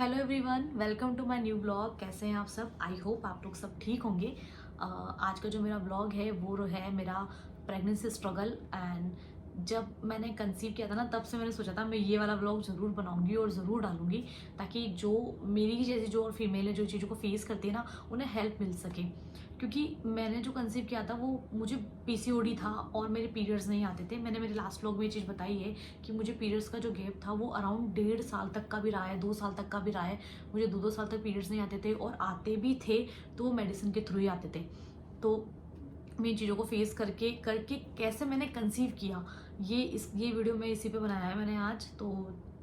Hello everyone, welcome to my new blog. कैसे हैं आप सब? आई होप आप लोग सब ठीक होंगे। आज का जो मेरा ब्लॉग है वो है मेरा प्रेगनेंसी स्ट्रगल। एंड जब मैंने कंसीव किया था ना, तब से मैंने सोचा था मैं ये वाला ब्लॉग ज़रूर बनाऊंगी और ज़रूर डालूंगी, ताकि जो मेरी जैसी जो और फीमेल है जो चीज़ों को फेस करती है ना, उन्हें हेल्प मिल सके। क्योंकि मैंने जो कंसीव किया था वो मुझे पीसीओडी था और मेरे पीरियड्स नहीं आते थे। मैंने मेरे लास्ट व्लॉग में ये चीज़ बताई है कि मुझे पीरियड्स का जो गैप था वो अराउंड 1.5 साल तक का भी रहा है, 2 साल तक का भी रहा है। मुझे 2-2 साल तक पीरियड्स नहीं आते थे, और आते भी थे तो वो मेडिसिन के थ्रू ही आते थे। तो मैं इन चीज़ों को फेस करके करके कैसे मैंने कंसीव किया, ये वीडियो मैं इसी पे बनाया है मैंने आज। तो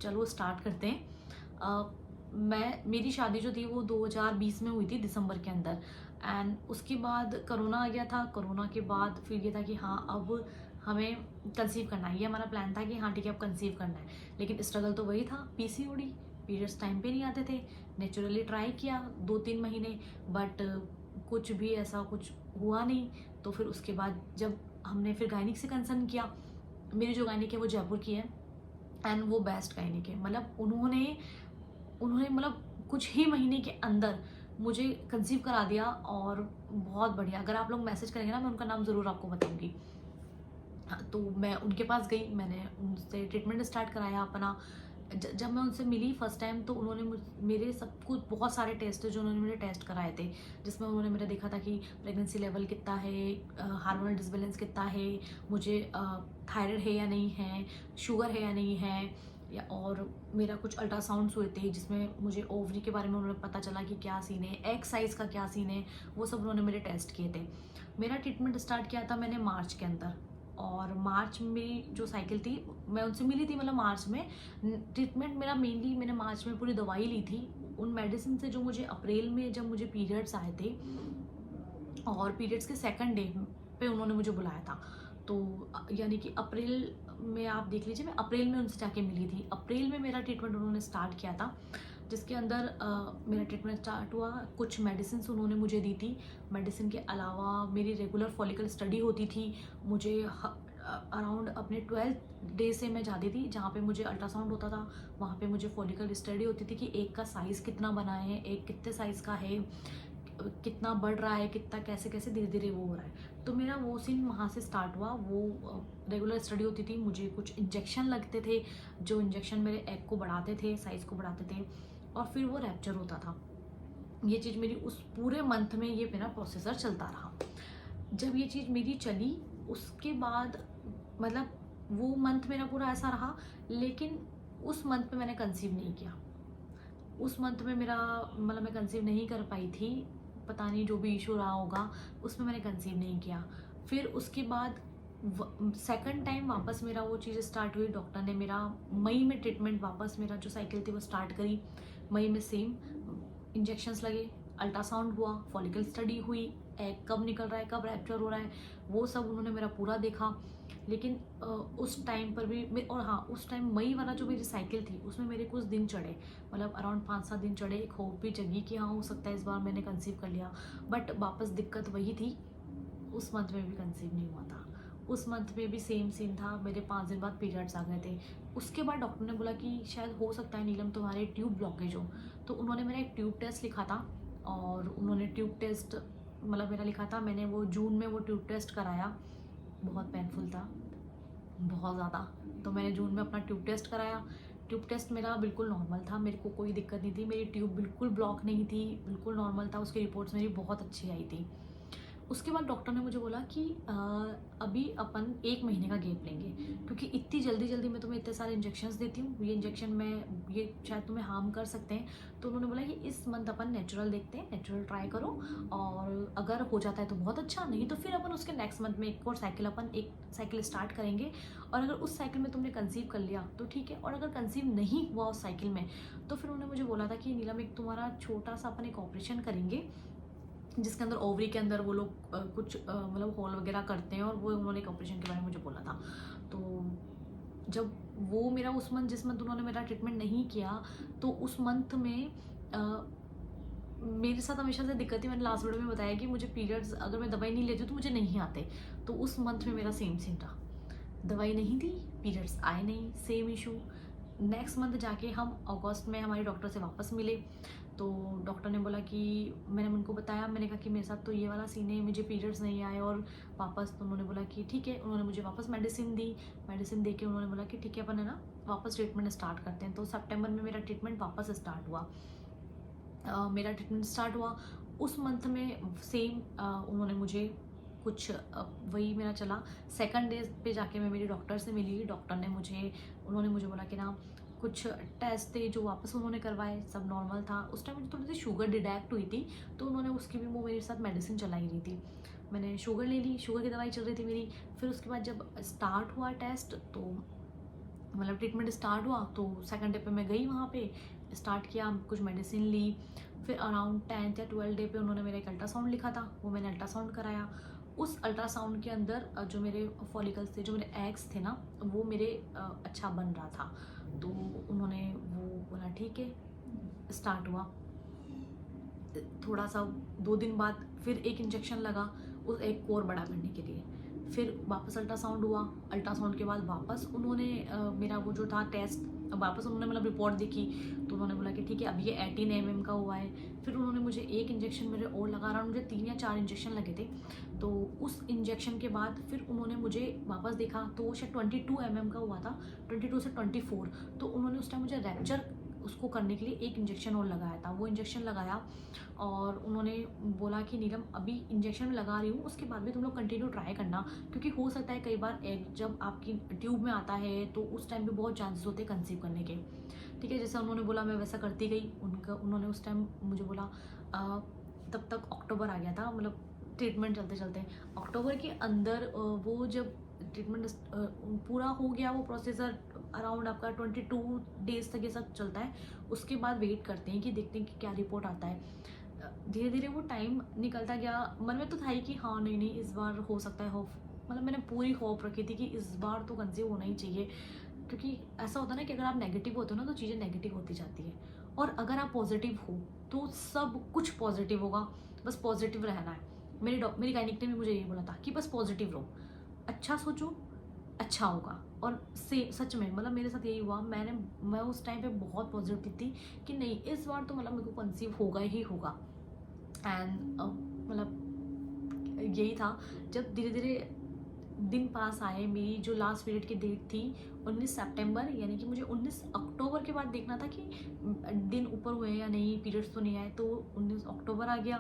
चलो स्टार्ट करते हैं। मेरी शादी जो थी वो 2020 में हुई थी, दिसंबर के अंदर। एंड उसके बाद करोना आ गया था। करोना के बाद फिर ये था कि हाँ, अब हमें कंसीव करना है। ये हमारा प्लान था कि हाँ ठीक है, अब कंसीव करना है। लेकिन स्ट्रगल तो वही था, पीसीओडी, पीरियड्स टाइम पे नहीं आते थे। नेचुरली ट्राई किया 2-3 महीने, बट कुछ भी ऐसा कुछ हुआ नहीं। तो फिर उसके बाद जब हमने फिर गायनिक से कंसर्न किया, मेरी जो गायनिक है वो जयपुर की है। एंड वो बेस्ट गायनिक है, मतलब उन्होंने उन्होंने मतलब कुछ ही महीने के अंदर मुझे कंसीव करा दिया। और बहुत बढ़िया, अगर आप लोग मैसेज करेंगे ना, मैं उनका नाम ज़रूर आपको बताऊंगी। हाँ, तो मैं उनके पास गई, मैंने उनसे ट्रीटमेंट स्टार्ट कराया अपना। जब मैं उनसे मिली फर्स्ट टाइम, तो उन्होंने मेरे सब कुछ बहुत सारे टेस्ट है जो उन्होंने मेरे टेस्ट कराए थे, जिसमें उन्होंने मेरा देखा था कि प्रेगनेंसी लेवल कितना है, हार्मोनल डिसबैलेंस कितना है, मुझे थायराइड है या नहीं है, शुगर है या नहीं है, या और मेरा कुछ अल्ट्रासाउंड्स हुए थे जिसमें मुझे ओवरी के बारे में उन्होंने पता चला कि क्या सीन है, एग साइज़ का क्या सीन है, वो सब उन्होंने मेरे टेस्ट किए थे। मेरा ट्रीटमेंट स्टार्ट किया था मैंने मार्च के अंदर। और मार्च में मेरी जो साइकिल थी, मैं उनसे मिली थी मतलब मार्च में। ट्रीटमेंट मेरा मेनली, मैंने मार्च में पूरी दवाई ली थी उन मेडिसिन से जो मुझे अप्रैल में, जब मुझे पीरियड्स आए थे और पीरियड्स के सेकंड डे पे उन्होंने मुझे बुलाया था। तो यानी कि अप्रैल में आप देख लीजिए, मैं अप्रैल में उनसे जाके मिली थी। अप्रैल में मेरा ट्रीटमेंट उन्होंने स्टार्ट किया था, जिसके अंदर मेरा ट्रीटमेंट स्टार्ट हुआ। कुछ मेडिसिन उन्होंने मुझे दी थी। मेडिसिन के अलावा मेरी रेगुलर फॉलिकल स्टडी होती थी। मुझे अराउंड अपने 12th डे से मैं जाती थी, जहाँ पे मुझे अल्ट्रासाउंड होता था, वहाँ पे मुझे फॉलिकल स्टडी होती थी कि एक का साइज़ कितना बना है, एक कितने साइज़ का है, कितना बढ़ रहा है, कितना कैसे कैसे धीरे धीरे वो हो रहा है। तो मेरा वो सीन वहाँ से स्टार्ट हुआ। वो रेगुलर स्टडी होती थी। मुझे कुछ इंजेक्शन लगते थे, जो इंजेक्शन मेरे एग को बढ़ाते थे, साइज़ को बढ़ाते थे, और फिर वो रैप्चर होता था। ये चीज़ मेरी उस पूरे मंथ में ये मेरा प्रोसेसर चलता रहा। जब ये चीज़ मेरी चली, उसके बाद मतलब वो मंथ मेरा पूरा ऐसा रहा। लेकिन उस मंथ में मैंने कंसीव नहीं किया। उस मंथ में मेरा मतलब मैं कंसीव नहीं कर पाई थी, पता नहीं जो भी इशू रहा होगा, उसमें मैंने कंसीव नहीं किया। फिर उसके बाद सेकंड टाइम वापस मेरा वो चीज़ स्टार्ट हुई। डॉक्टर ने मेरा मई में ट्रीटमेंट, वापस मेरा जो साइकिल थी वो स्टार्ट करी मई में। सेम इंजेक्शंस लगे, अल्ट्रासाउंड हुआ, फॉलिकल स्टडी हुई, एग कब निकल रहा है, कब रैप्चर हो रहा है, वो सब उन्होंने मेरा पूरा देखा। लेकिन उस टाइम पर भी और हाँ, उस टाइम मई वाला जो मेरी साइकिल थी उसमें मेरे कुछ दिन चढ़े, मतलब अराउंड 5-7 दिन चढ़े। एक होप भी जगी कि हाँ, हो सकता है इस बार मैंने कंसीव कर लिया। बट वापस दिक्कत वही थी, उस मंथ में भी कंसीव नहीं हुआ था। उस मंथ में भी सेम सीन था, मेरे 5 दिन बाद पीरियड्स आ गए थे। उसके बाद डॉक्टर ने बोला कि शायद हो सकता है नीलम तुम्हारे ट्यूब ब्लॉकेज हो। तो उन्होंने मेरा एक ट्यूब टेस्ट लिखा था, और उन्होंने ट्यूब टेस्ट मतलब मेरा लिखा था। मैंने वो जून में वो ट्यूब टेस्ट कराया, बहुत पेनफुल था, बहुत ज़्यादा। तो मैंने जून में अपना ट्यूब टेस्ट कराया। ट्यूब टेस्ट मेरा बिल्कुल नॉर्मल था, मेरे को कोई दिक्कत नहीं थी, मेरी ट्यूब बिल्कुल ब्लॉक नहीं थी, बिल्कुल नॉर्मल था। उसकी रिपोर्ट्स मेरी बहुत अच्छी आई थी। उसके बाद डॉक्टर ने मुझे बोला कि अभी अपन 1 महीने का गैप लेंगे, क्योंकि इतनी जल्दी जल्दी मैं तुम्हें इतने सारे इंजेक्शंस देती हूँ, ये इंजेक्शन में ये शायद तुम्हें हार्म कर सकते हैं। तो उन्होंने बोला कि इस मंथ अपन नेचुरल देखते हैं, नेचुरल ट्राई करो, और अगर हो जाता है तो बहुत अच्छा, नहीं तो फिर अपन उसके नेक्स्ट मंथ में एक और साइकिल, अपन एक साइकिल स्टार्ट करेंगे। और अगर उस साइकिल में तुमने कंसीव कर लिया तो ठीक है, और अगर कंसीव नहीं हुआ उस साइकिल में, तो फिर उन्होंने मुझे बोला था कि नीलम, एक तुम्हारा छोटा सा अपन एक ऑपरेशन करेंगे, जिसके अंदर ओवरी के अंदर वो लोग कुछ मतलब होल वगैरह करते हैं, और वो उन्होंने एक ऑपरेशन के बारे में मुझे बोला था। तो जब वो मेरा उस मंथ, जिस मंथ उन्होंने मेरा ट्रीटमेंट नहीं किया, तो उस मंथ में मेरे साथ हमेशा से दिक्कत थी। मैंने लास्ट वीडियो में बताया कि मुझे पीरियड्स अगर मैं दवाई नहीं लेती हूँ तो मुझे नहीं आते। तो उस मंथ में मेरा सेम सीन था, दवाई नहीं दी, पीरियड्स आए नहीं, सेम इशू। नेक्स्ट मंथ जाके हम अगस्त में हमारे डॉक्टर से वापस मिले। तो डॉक्टर ने बोला कि मैंने उनको बताया, मैंने कहा कि मेरे साथ तो ये वाला सीन है, मुझे पीरियड्स नहीं आए और वापस। तो उन्होंने बोला कि ठीक है, उन्होंने मुझे वापस मेडिसिन दी। मेडिसिन दे के उन्होंने बोला कि ठीक है, अपन है ना वापस ट्रीटमेंट स्टार्ट करते हैं। तो सितंबर में मेरा ट्रीटमेंट वापस स्टार्ट हुआ। मेरा ट्रीटमेंट स्टार्ट हुआ उस मंथ में सेम। उन्होंने मुझे कुछ वही मेरा चला। सेकंड डे पे जाके मैं मेरी डॉक्टर से मिली। डॉक्टर ने उन्होंने मुझे बोला कि ना कुछ टेस्ट थे जो वापस उन्होंने करवाए, सब नॉर्मल था। उस टाइम मुझे थोड़ी सी शुगर डिटेक्ट हुई थी, तो उन्होंने उसकी भी वो मेरे साथ मेडिसिन चलाई रही थी। मैंने शुगर ले ली, शुगर की दवाई चल रही थी मेरी। फिर उसके बाद जब स्टार्ट हुआ टेस्ट, तो मतलब ट्रीटमेंट स्टार्ट हुआ, तो सेकंड डे पे मैं गई वहाँ पे, स्टार्ट किया, कुछ मेडिसिन ली। फिर अराउंड 10th या 12th डे पे उन्होंने मेरा एक अल्ट्रासाउंड लिखा था, वो मैंने अल्ट्रासाउंड कराया। उस अल्ट्रासाउंड के अंदर जो मेरे फॉलिकल्स थे, जो मेरे एग्स थे ना, वो मेरे अच्छा बन रहा था। तो उन्होंने वो बोला ठीक है, स्टार्ट हुआ। थोड़ा सा 2 दिन बाद फिर एक इंजेक्शन लगा उस एक कोर बड़ा करने के लिए। फिर वापस अल्ट्रासाउंड हुआ। अल्ट्रासाउंड के बाद वापस उन्होंने मेरा वो जो था टेस्ट, वापस उन्होंने मतलब रिपोर्ट देखी, तो उन्होंने बोला कि ठीक है, अब ये 18 mm का हुआ है। फिर उन्होंने मुझे एक इंजेक्शन मेरे और लगा रहा, मुझे 3 या 4 इंजेक्शन लगे थे। तो उस इंजेक्शन के बाद फिर उन्होंने मुझे वापस देखा, तो वो शायद 22 mm का हुआ था, 22 से 24। तो उन्होंने उस टाइम मुझे रैप्चर उसको करने के लिए एक इंजेक्शन और लगाया था। वो इंजेक्शन लगाया और उन्होंने बोला कि नीलम, अभी इंजेक्शन में लगा रही हूँ, उसके बाद भी तुम लोग कंटिन्यू ट्राई करना, क्योंकि हो सकता है कई बार एग जब आपकी ट्यूब में आता है तो उस टाइम पे बहुत चांसेस होते हैं कंसीव करने के। ठीक है, जैसा उन्होंने बोला मैं वैसा करती गई। उन्होंने उस टाइम मुझे बोला तब तक अक्टूबर आ गया था, मतलब ट्रीटमेंट चलते चलते अक्टूबर के अंदर वो जब ट्रीटमेंट पूरा हो गया, वो प्रोसीजर अराउंड आपका 22 डेज तक ये सब चलता है। उसके बाद वेट करते हैं कि देखते हैं कि क्या रिपोर्ट आता है। धीरे धीरे वो टाइम निकलता गया। मन में तो था ही कि हाँ नहीं इस बार हो सकता है, होप, मतलब मैंने पूरी होप रखी थी कि इस बार तो कंसीव होना ही चाहिए। क्योंकि ऐसा होता है ना कि अगर आप नेगेटिव होते हो ना, तो चीज़ें नेगेटिव होती जाती है, और अगर आप पॉजिटिव हो तो सब कुछ पॉजिटिव होगा। बस पॉजिटिव रहना है। मेरी गायनिक ने भी मुझे यही बोला था कि बस पॉजिटिव रहो, अच्छा सोचो, अच्छा होगा। और सच में मतलब मेरे साथ यही हुआ। मैं उस टाइम पे बहुत पॉजिटिव थी कि नहीं इस बार तो मतलब मेरे को कंसीव होगा ही होगा। एंड मतलब यही था। जब धीरे धीरे दिन पास आए, मेरी जो लास्ट पीरियड की डेट थी 19 सितंबर, यानी कि मुझे 19 अक्टूबर के बाद देखना था कि दिन ऊपर हुए या नहीं, पीरियड्स तो नहीं आए। तो 19 अक्टूबर आ गया,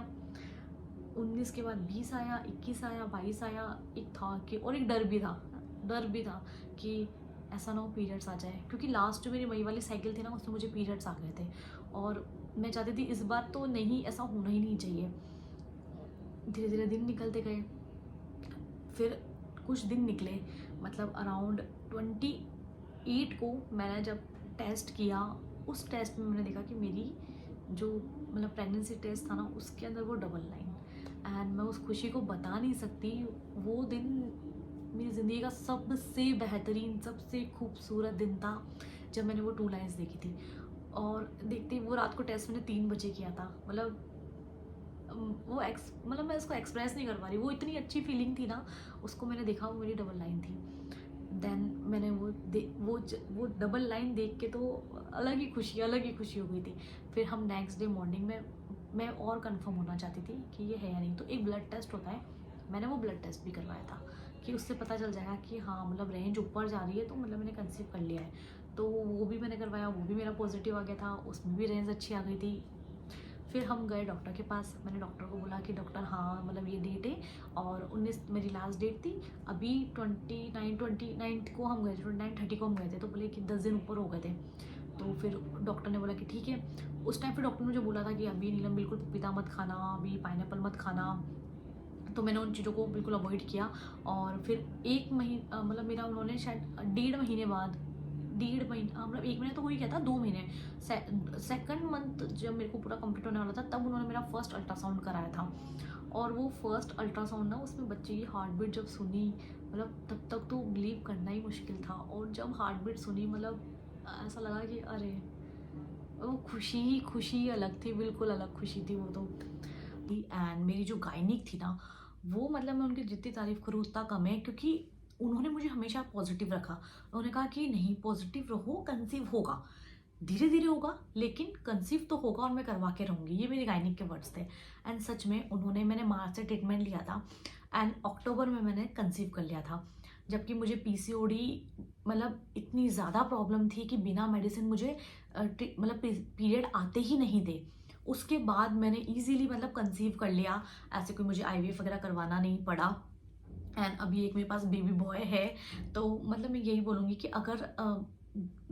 19 के बाद 20 आया, 21 आया, 22 आया। एक था कि, और एक डर भी था कि ऐसा ना हो पीरियड्स आ जाए, क्योंकि लास्ट जो मेरी मई वाली साइकिल थी ना, उसमें मुझे पीरियड्स आ गए थे और मैं चाहती थी इस बार तो नहीं, ऐसा होना ही नहीं चाहिए। धीरे धीरे दिन निकलते गए, फिर कुछ दिन निकले, मतलब अराउंड 28 को मैंने जब टेस्ट किया, उस टेस्ट में मैंने देखा कि मेरी जो मतलब प्रेगनेंसी टेस्ट था ना, उसके अंदर वो डबल लाइन। एंड मैं उस खुशी को बता नहीं सकती। वो दिन मेरी ज़िंदगी का सबसे बेहतरीन, सबसे खूबसूरत दिन था जब मैंने वो 2 लाइन्स देखी थी। और देखते वो रात को टेस्ट मैंने 3 बजे किया था। मतलब मतलब मैं उसको एक्सप्रेस नहीं कर पा रही, वो इतनी अच्छी फीलिंग थी ना। उसको मैंने देखा, वो मेरी डबल लाइन थी। देन मैंने वो डबल लाइन देख के तो अलग ही खुशी हो गई थी। फिर हम नेक्स्ट डे मॉर्निंग में मैं और कंफर्म होना चाहती थी कि ये है या नहीं। तो एक ब्लड टेस्ट होता है, मैंने वो ब्लड टेस्ट भी करवाया था कि उससे पता चल जाएगा कि हाँ मतलब रेंज ऊपर जा रही है, तो मतलब मैंने कंसीव कर लिया है। तो वो भी मैंने करवाया, वो भी मेरा पॉजिटिव आ गया था, उसमें भी रेंज अच्छी आ गई थी। फिर हम गए डॉक्टर के पास। मैंने डॉक्टर को बोला कि डॉक्टर हाँ मतलब ये डेट है, और 19 मेरी लास्ट डेट थी। अभी 29 को हम गए थे, 29-30 को हम गए थे, तो बोले कि 10 दिन ऊपर हो गए थे। तो फिर डॉक्टर ने बोला कि ठीक है। उस टाइम फिर डॉक्टर ने मुझे बोला था कि अभी नीलम बिल्कुल पपीता मत खाना, अभी पाइनएप्पल मत खाना। तो मैंने उन चीज़ों को बिल्कुल अवॉइड किया। और फिर 1 महीना मतलब मेरा उन्होंने शायद 1.5 महीने बाद, 1.5 महीना मतलब 1 महीना तो हो ही गया था, 2 महीने, सेकंड मंथ जब मेरे को पूरा कंप्लीट होने वाला था, तब उन्होंने मेरा फर्स्ट अल्ट्रासाउंड कराया था। और वो फर्स्ट अल्ट्रासाउंड ना, उसमें बच्चे की हार्ट बीट जब सुनी, मतलब तब तक तो बिलीव करना ही मुश्किल था। और जब हार्ट बीट सुनी, मतलब ऐसा लगा कि अरे, वो खुशी अलग थी, बिल्कुल अलग खुशी थी वो तो। एंड मेरी जो गायनिक थी ना, वो मतलब मैं उनकी जितनी तारीफ़ करूँ उतना कम है, क्योंकि उन्होंने मुझे हमेशा पॉजिटिव रखा। उन्होंने कहा कि नहीं, पॉजिटिव रहो, कंसीव होगा, धीरे धीरे होगा, लेकिन कंसीव तो होगा और मैं करवा के रहूँगी। ये मेरे गायनिक के वर्ड्स थे। एंड सच में उन्होंने, मैंने मार्च से ट्रीटमेंट लिया था एंड अक्टूबर में मैंने कंसीव कर लिया था। जबकि मुझे पीसीओडी मतलब इतनी ज़्यादा प्रॉब्लम थी कि बिना मेडिसिन मुझे मतलब पीरियड आते ही नहीं थे। उसके बाद मैंने इजीली मतलब कंसीव कर लिया, ऐसे कोई मुझे आईवीएफ वगैरह करवाना नहीं पड़ा। एंड अभी एक मेरे पास बेबी बॉय है। तो मतलब मैं यही बोलूँगी कि अगर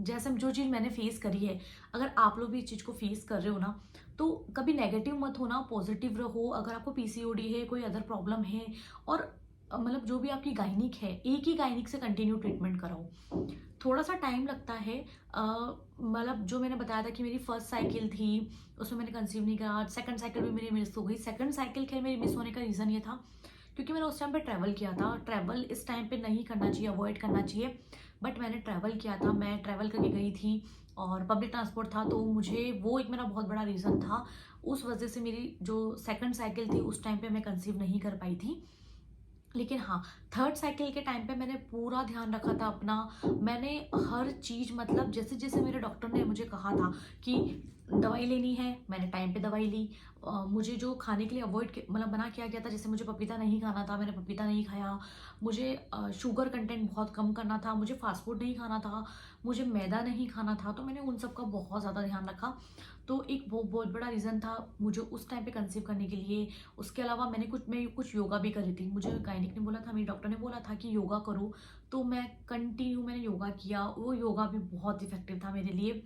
जैसे जो चीज़ मैंने फेस करी है, अगर आप लोग भी इस चीज़ को फेस कर रहे हो ना, तो कभी नेगेटिव मत होना, पॉजिटिव रहो। अगर आपको पीसीओडी है, कोई अदर प्रॉब्लम है, और मतलब जो भी आपकी गायनिक है, एक ही गायनिक से कंटिन्यू ट्रीटमेंट कराओ। थोड़ा सा टाइम लगता है। मतलब जो मैंने बताया था कि मेरी फर्स्ट साइकिल थी, उसमें मैंने कंसीव नहीं करा। सेकंड साइकिल भी मेरी मिस हो गई। सेकंड साइकिल के मेरी मिस होने का रीज़न ये था क्योंकि मैंने उस टाइम पे ट्रैवल किया था। ट्रैवल इस टाइम पे नहीं करना चाहिए, अवॉइड करना चाहिए, बट मैंने ट्रैवल किया था। मैं ट्रैवल करके गई थी और पब्लिक ट्रांसपोर्ट था, तो मुझे वो एक मेरा बहुत बड़ा रीज़न था। उस वजह से मेरी जो सेकंड साइकिल थी उस टाइम पे मैं कंसीव नहीं कर पाई थी। लेकिन हाँ, थर्ड साइकिल के टाइम पे मैंने पूरा ध्यान रखा था अपना। मैंने हर चीज़, मतलब जैसे जैसे मेरे डॉक्टर ने मुझे कहा था कि दवाई लेनी है, मैंने टाइम पे दवाई ली। मुझे जो खाने के लिए अवॉइड मतलब मना किया गया था, जैसे मुझे पपीता नहीं खाना था, मैंने पपीता नहीं खाया। मुझे शुगर कंटेंट बहुत कम करना था, मुझे फास्ट फूड नहीं खाना था, मुझे मैदा नहीं खाना था, तो मैंने उन सब का बहुत ज़्यादा ध्यान रखा। तो एक वो बहुत बड़ा रीज़न था मुझे उस टाइम पे कंसीव करने के लिए। उसके अलावा मैं कुछ योगा भी करी थी। मुझे गायनिक ने बोला था, मेरी डॉक्टर ने बोला था कि योगा करो, तो मैं कंटिन्यू मैंने योगा किया। वो योगा भी बहुत इफेक्टिव था मेरे लिए,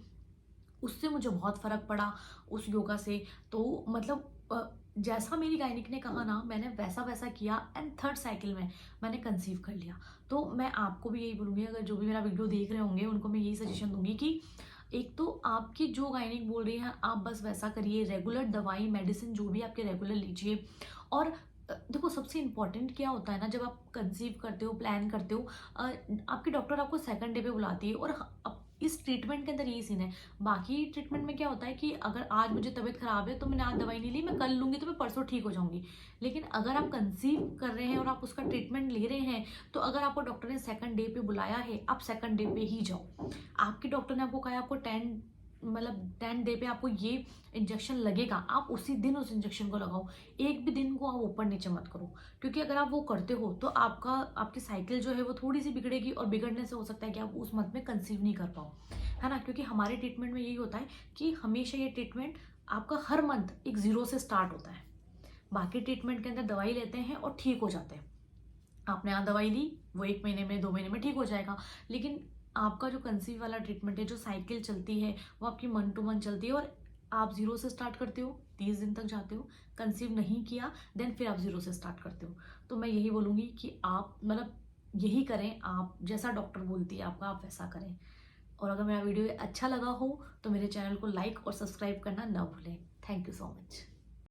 उससे मुझे बहुत फ़र्क पड़ा उस योगा से। तो मतलब जैसा मेरी गायनिक ने कहा ना, मैंने वैसा वैसा किया एंड थर्ड साइकिल में मैंने कंसीव कर लिया। तो मैं आपको भी यही बोलूँगी, अगर जो भी मेरा वीडियो देख रहे होंगे उनको मैं यही सजेशन दूंगी कि एक तो आपकी जो गायनिक बोल रही है आप बस वैसा करिए, रेगुलर दवाई मेडिसिन जो भी आपके रेगुलर लीजिए। और देखो, सबसे इम्पॉर्टेंट क्या होता है ना, जब आप कंसीव करते हो, प्लान करते हो, आपकी डॉक्टर आपको सेकंड डे पे बुलाती है। और इस ट्रीटमेंट के अंदर यही सीन है। बाकी ट्रीटमेंट में क्या होता है कि अगर आज मुझे तबीयत खराब है तो मैंने आज दवाई नहीं ली, मैं कल लूंगी तो मैं परसों ठीक हो जाऊंगी। लेकिन अगर आप कंसीव कर रहे हैं और आप उसका ट्रीटमेंट ले रहे हैं, तो अगर आपको डॉक्टर ने सेकंड डे पे बुलाया है, आप सेकंड डे पे ही जाओ। आपके डॉक्टर ने आपको कहा है आपको 10 डे पे आपको ये इंजेक्शन लगेगा, आप उसी दिन उस इंजेक्शन को लगाओ। एक भी दिन को आप ऊपर नीचे मत करो, क्योंकि अगर आप वो करते हो तो आपकी साइकिल जो है वो थोड़ी सी बिगड़ेगी, और बिगड़ने से हो सकता है कि आप उस मंथ में कंसीव नहीं कर पाओ, है ना। क्योंकि हमारे ट्रीटमेंट में यही होता है कि हमेशा ये ट्रीटमेंट आपका हर मंथ एक जीरो से स्टार्ट होता है। बाकी ट्रीटमेंट के अंदर दवाई लेते हैं और ठीक हो जाते हैं। आपने यहाँ दवाई ली, वो 1 महीने में 2 महीने में ठीक हो जाएगा। लेकिन आपका जो कंसीव वाला ट्रीटमेंट है, जो साइकिल चलती है, वो आपकी मन टू मन चलती है। और आप जीरो से स्टार्ट करते हो, 30 दिन तक जाते हो, कंसीव नहीं किया, देन फिर आप जीरो से स्टार्ट करते हो। तो मैं यही बोलूँगी कि आप मतलब यही करें, आप जैसा डॉक्टर बोलती है आपका, आप वैसा करें। और अगर मेरा वीडियो अच्छा लगा हो तो मेरे चैनल को लाइक और सब्सक्राइब करना ना भूलें। Thank you so much.